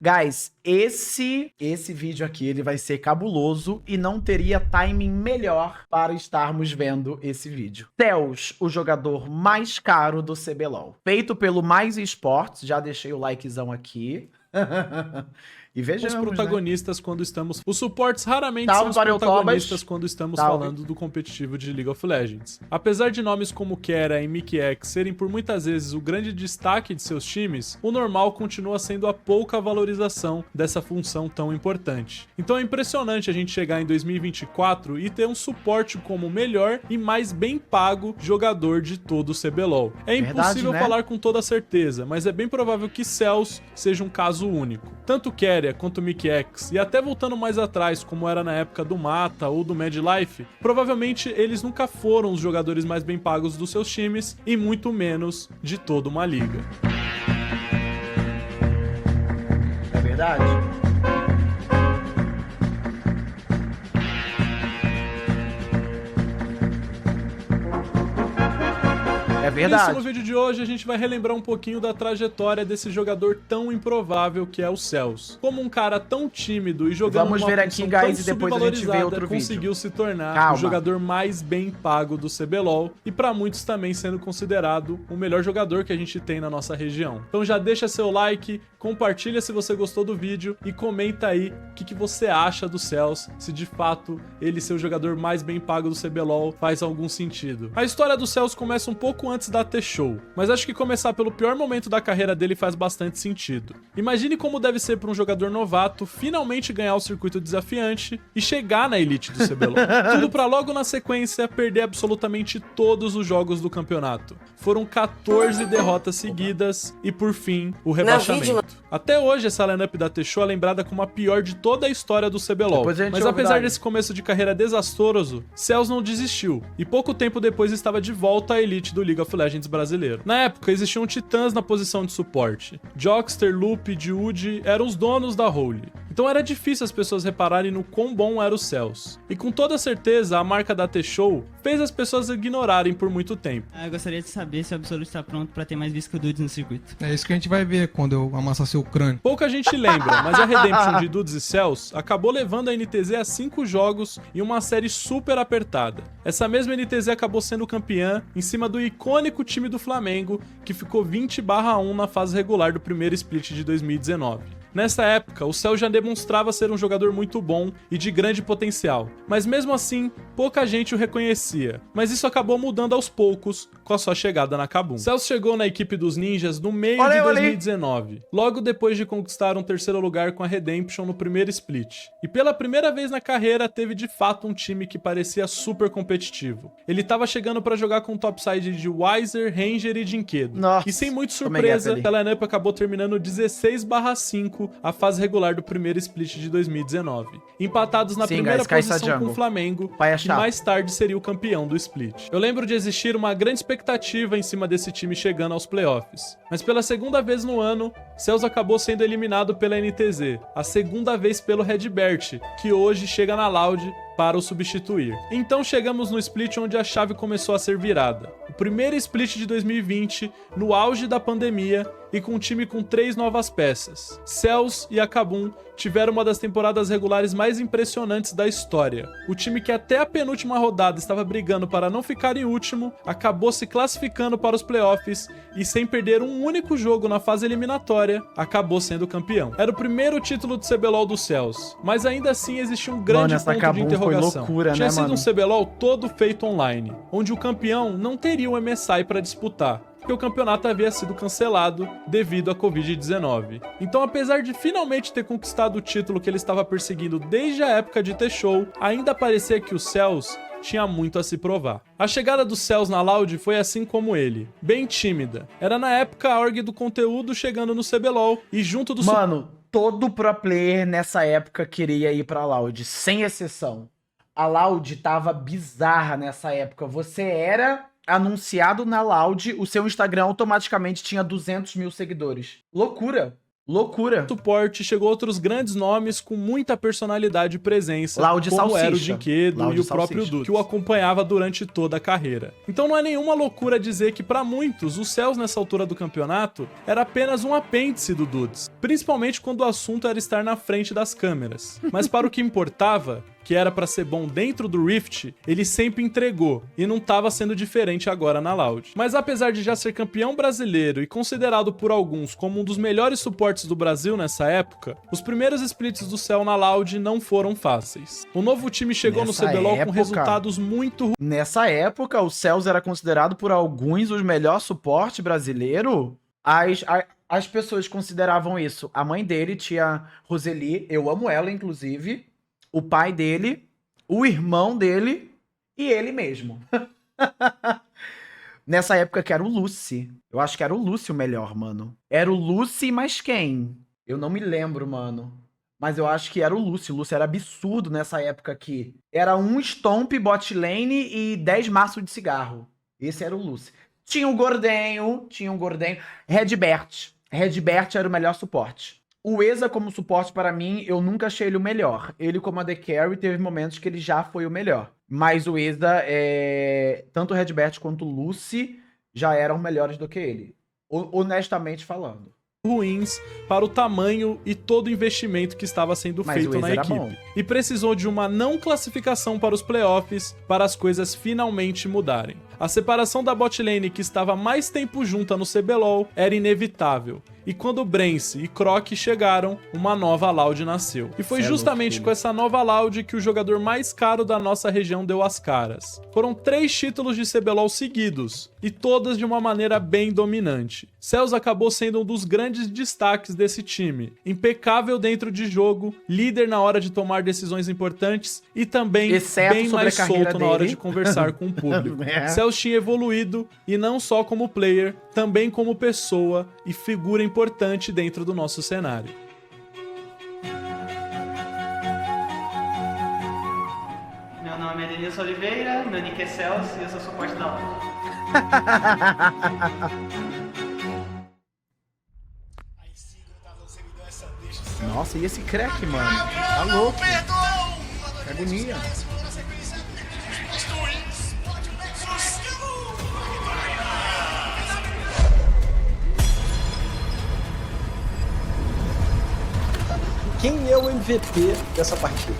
Guys, esse vídeo aqui, ele vai ser cabuloso e não teria timing melhor para estarmos vendo esse vídeo. Cells, o jogador mais caro do CBLOL. Feito pelo Mais Esportes, já deixei o likezão aqui. E vejamos, os protagonistas, né? Quando estamos... Os suportes raramente Salve são os protagonistas Tobas. quando estamos Salve. falando do competitivo de League of Legends. Apesar de nomes como Kera e Mikyx serem por muitas vezes o grande destaque de seus times, o normal continua sendo a pouca valorização dessa função tão importante. Então é impressionante a gente chegar em 2024 e ter um suporte como o melhor e mais bem pago jogador de todo o CBLOL. É impossível falar com toda certeza, mas é bem provável que Cells seja um caso único. Tanto Kera quanto Mikyx, e até voltando mais atrás, como era na época do Mata ou do Mad Life, provavelmente eles nunca foram os jogadores mais bem pagos dos seus times e muito menos de toda uma liga. É verdade? É verdade. No vídeo de hoje a gente vai relembrar um pouquinho da trajetória desse jogador tão improvável que é o Cells. Como um cara tão tímido e jogando Vamos uma ver aqui, guys, e depois a gente vê outro conseguiu vídeo. se tornar o jogador mais bem pago do CBLOL e pra muitos também sendo considerado o melhor jogador que a gente tem na nossa região. Então já deixa seu like, compartilha se você gostou do vídeo e comenta aí o que você acha do Cells, se de fato ele ser o jogador mais bem pago do CBLOL faz algum sentido. A história do Cells começa um pouco antes da T-Show, mas acho que começar pelo pior momento da carreira dele faz bastante sentido. Imagine como deve ser para um jogador novato finalmente ganhar o circuito desafiante e chegar na elite do CBLOL. Tudo pra logo na sequência perder absolutamente todos os jogos do campeonato. Foram 14 derrotas seguidas e por fim o rebaixamento. Até hoje essa lineup da T-Show é lembrada como a pior de toda a história do CBLOL. Mas apesar desse começo de carreira desastroso, Cells não desistiu e pouco tempo depois estava de volta à elite do League of Legends brasileiro. Na época existiam titãs na posição de suporte. Jockster, Loop e Jude eram os donos da role. Então era difícil as pessoas repararem no quão bom era o Cells. E com toda certeza a marca da T-Show fez as pessoas ignorarem por muito tempo. Eu gostaria de saber se o Absolute está pronto para ter mais Viscodudes no circuito. É isso que a gente vai ver quando eu amassar seu crânio. Pouca gente lembra, mas a Redemption de Dudes e Cells acabou levando a NTZ a 5 jogos em uma série super apertada. Essa mesma NTZ acabou sendo campeã em cima do icônico time do Flamengo, que ficou 20/1 na fase regular do primeiro split de 2019. Nessa época, o Cells já demonstrava ser um jogador muito bom e de grande potencial, mas mesmo assim, pouca gente o reconhecia. Mas isso acabou mudando aos poucos com a sua chegada na KABUM. Cells chegou na equipe dos Ninjas no meio de 2019, logo depois de conquistar um terceiro lugar com a Redemption no primeiro split. E pela primeira vez na carreira, teve de fato um time que parecia super competitivo. Ele estava chegando para jogar com o topside de Weiser, Ranger e Jinkedo. E sem muita surpresa, a lineup acabou terminando 16/5 a fase regular do primeiro split de 2019. Empatados na primeira posição com o Flamengo, que mais tarde seria o campeão do split. Eu lembro de existir uma grande expectativa em cima desse time chegando aos playoffs. Mas pela segunda vez no ano, Cells acabou sendo eliminado pela NTZ, a segunda vez pelo Redbert, que hoje chega na Loud para o substituir. Então chegamos no split onde a chave começou a ser virada. O primeiro split de 2020, no auge da pandemia e com um time com 3 novas peças. Cells e a KABUM tiveram uma das temporadas regulares mais impressionantes da história. O time que até a penúltima rodada estava brigando para não ficar em último, acabou se classificando para os playoffs e sem perder um único jogo na fase eliminatória, acabou sendo campeão. Era o primeiro título do CBLOL do Cells, mas ainda assim existia um grande ponto de interrogação. Tinha sido um CBLOL todo feito online, onde o campeão não teria um MSI para disputar, porque o campeonato havia sido cancelado devido à Covid-19. Então, apesar de finalmente ter conquistado o título que ele estava perseguindo desde a época de T-Show, ainda parecia que o Cells tinha muito a se provar. A chegada do Cells na Loud foi assim como ele, bem tímida. Era na época a org do conteúdo chegando no CBLOL e junto do... Mano, todo pro player nessa época queria ir pra Loud, sem exceção. A Loud tava bizarra nessa época. Você era anunciado na Loud, o seu Instagram automaticamente tinha 200 mil seguidores. Loucura. Loucura. Suporte chegou outros grandes nomes com muita personalidade e presença, Loud como era o Salsicha. Dinquedo Loud e o próprio Salsicha. Dudes, que o acompanhava durante toda a carreira. Então não é nenhuma loucura dizer que pra muitos o Cells nessa altura do campeonato era apenas um apêndice do Dudes, principalmente quando o assunto era estar na frente das câmeras. Mas para o que importava, que era pra ser bom dentro do Rift, ele sempre entregou, e não tava sendo diferente agora na Loud. Mas apesar de já ser campeão brasileiro e considerado por alguns como um dos melhores suportes do Brasil nessa época, os primeiros splits do Cell na Loud não foram fáceis. O novo time chegou Nessa no CBLOL com época- resultados muito ruins. Nessa época, o Cells era considerado por alguns o melhor suporte brasileiro. As pessoas consideravam isso. A mãe dele, tia Roseli, eu amo ela, inclusive. O pai dele, o irmão dele e ele mesmo. Nessa época que era o Lucy. Eu acho que era o Lucy o melhor, mano. Era o Lucy, mas quem? Eu não me lembro, mano. Mas eu acho que era o Lucy. O Lucy era absurdo nessa época aqui. Era um Stomp bot lane e 10 maços de cigarro. Esse era o Lucy. Tinha um Gordenho. Redbert. Redbert era o melhor suporte. O Eza como suporte para mim, eu nunca achei ele o melhor. Ele como AD Carry teve momentos que ele já foi o melhor. Mas o Eza, tanto o Redbert quanto o Lucy já eram melhores do que ele. Honestamente falando. Ruins para o tamanho e todo o investimento que estava sendo Mas feito o Eza na era equipe. bom. E precisou de uma não classificação para os playoffs para as coisas finalmente mudarem. A separação da botlane que estava mais tempo junta no CBLOL era inevitável. E quando Brence e Croc chegaram, uma nova Loud nasceu. E foi Cê é justamente louco, com essa nova Loud que o jogador mais caro da nossa região deu as caras. Foram 3 títulos de CBLOL seguidos, e todas de uma maneira bem dominante. Cells acabou sendo um dos grandes destaques desse time. Impecável dentro de jogo, líder na hora de tomar decisões importantes e também Exceto bem sobre mais a carreira solto na hora dele. de conversar com o público. É. Cells tinha evoluído, e não só como player, também como pessoa e figura importante dentro do nosso cenário. Meu nome é Denilson Oliveira, meu nick é Celso e eu sou suporte da Loud. Nossa, e esse crack, mano? Tá louco. Que agonia. Quem é o MVP dessa partida?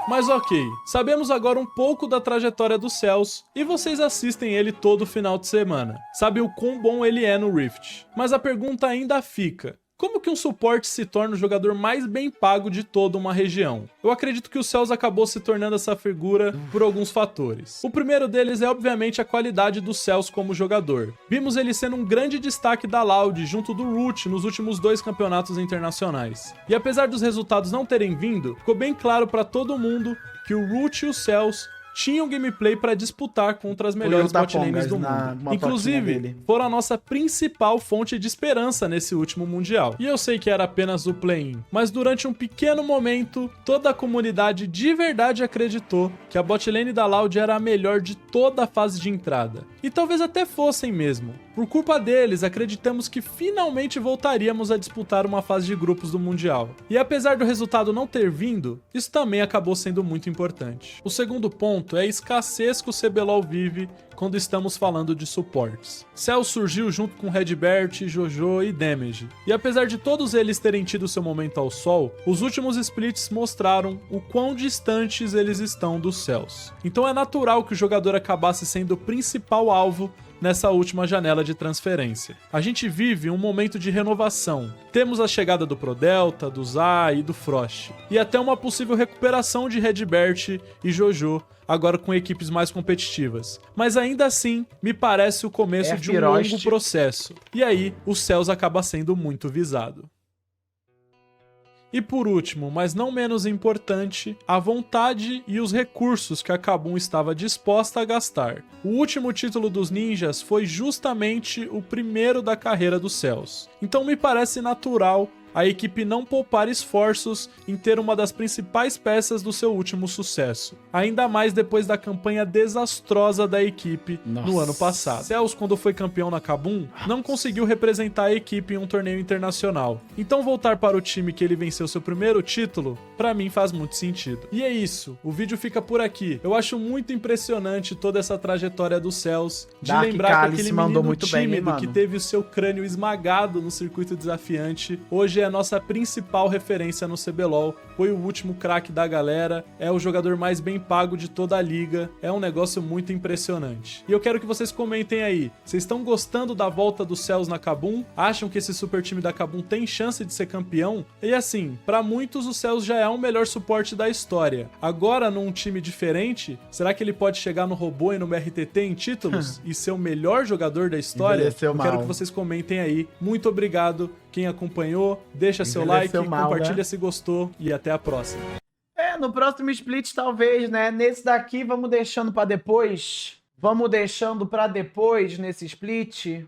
Mas ok, sabemos agora um pouco da trajetória do Cells e vocês assistem ele todo final de semana. Sabe o quão bom ele é no Rift. Mas a pergunta ainda fica: como que um suporte se torna o jogador mais bem pago de toda uma região? Eu acredito que o Cells acabou se tornando essa figura por alguns fatores. O primeiro deles é obviamente a qualidade do Cells como jogador. Vimos ele sendo um grande destaque da Loud junto do Root nos últimos 2 campeonatos internacionais. E apesar dos resultados não terem vindo, ficou bem claro pra todo mundo que o Root e o Cells tinham gameplay para disputar contra as melhores botlanes do mundo. Inclusive, foram a nossa principal fonte de esperança nesse último Mundial. E eu sei que era apenas o play-in, mas durante um pequeno momento, toda a comunidade de verdade acreditou que a botlane da Loud era a melhor de toda a fase de entrada. E talvez até fossem mesmo. Por culpa deles, acreditamos que finalmente voltaríamos a disputar uma fase de grupos do Mundial. E apesar do resultado não ter vindo, isso também acabou sendo muito importante. O segundo ponto é a escassez que o CBLOL vive quando estamos falando de suportes. Cells surgiu junto com Redbert, Jojo e Damage. E apesar de todos eles terem tido seu momento ao sol, os últimos splits mostraram o quão distantes eles estão dos Cells. Então é natural que o jogador acabasse sendo o principal alvo nessa última janela de transferência. A gente vive um momento de renovação. Temos a chegada do Prodelta, do Zai e do Frost. E até uma possível recuperação de Redbert e Jojo, agora com equipes mais competitivas. Mas ainda assim, me parece o começo de um longo processo. E aí, o Cells acaba sendo muito visado. E por último, mas não menos importante, a vontade e os recursos que a Kabum estava disposta a gastar. O último título dos ninjas foi justamente o primeiro da carreira dos Cells. Então me parece natural a equipe não poupar esforços em ter uma das principais peças do seu último sucesso. Ainda mais depois da campanha desastrosa da equipe no ano passado. Cells, quando foi campeão na Kabum, não conseguiu representar a equipe em um torneio internacional. Então voltar para o time que ele venceu seu primeiro título, pra mim faz muito sentido. E é isso, o vídeo fica por aqui. Eu acho muito impressionante toda essa trajetória do Cells, de Dark lembrar que Cálice aquele mandou menino muito bem, hein, tímido mano? que teve o seu crânio esmagado no circuito desafiante, hoje é a nossa principal referência no CBLOL, foi o último craque da galera, é o jogador mais bem pago de toda a liga, é um negócio muito impressionante. E eu quero que vocês comentem aí, vocês estão gostando da volta do Cells na Kabum? Acham que esse super time da Kabum tem chance de ser campeão? E assim, pra muitos o Cells já é o melhor suporte da história. Agora, num time diferente, será que ele pode chegar no robô e no BRTT em títulos e ser o melhor jogador da história? Envelheceu Eu quero mal. que vocês comentem aí. Muito obrigado quem acompanhou, deixa seu like, Envelheceu mal, compartilha né? se gostou e até a próxima. No próximo split talvez, né? Nesse daqui vamos deixando pra depois. Vamos deixando pra depois nesse split.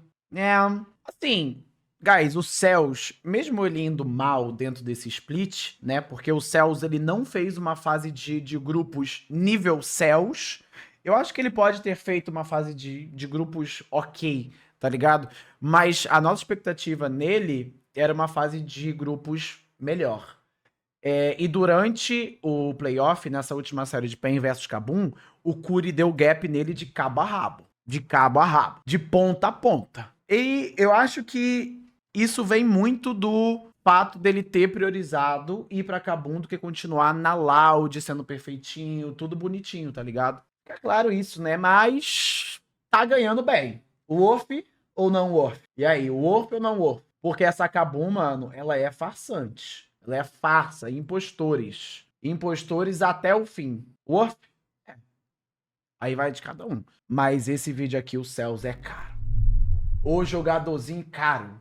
Assim, guys, o Cells, mesmo ele indo mal dentro desse split, né? Porque o Cells, ele não fez uma fase de grupos nível Cells. Eu acho que ele pode ter feito uma fase de grupos ok, tá ligado? Mas a nossa expectativa nele era uma fase de grupos melhor. E durante o playoff, nessa última série de PEN versus Kabum, o Curi deu gap nele de cabo a rabo. De cabo a rabo. De ponta a ponta. E eu acho que isso vem muito do fato dele ter priorizado ir pra Kabum do que continuar na Loud, sendo perfeitinho, tudo bonitinho, tá ligado? É claro isso, né? Mas tá ganhando bem. Worth ou não worth? E aí, worth ou não worth? Porque essa Kabum, mano, ela é farsante. Ela é farsa, impostores. Impostores até o fim. Worth? Aí vai de cada um. Mas esse vídeo aqui, o Cells é caro. O jogadorzinho caro.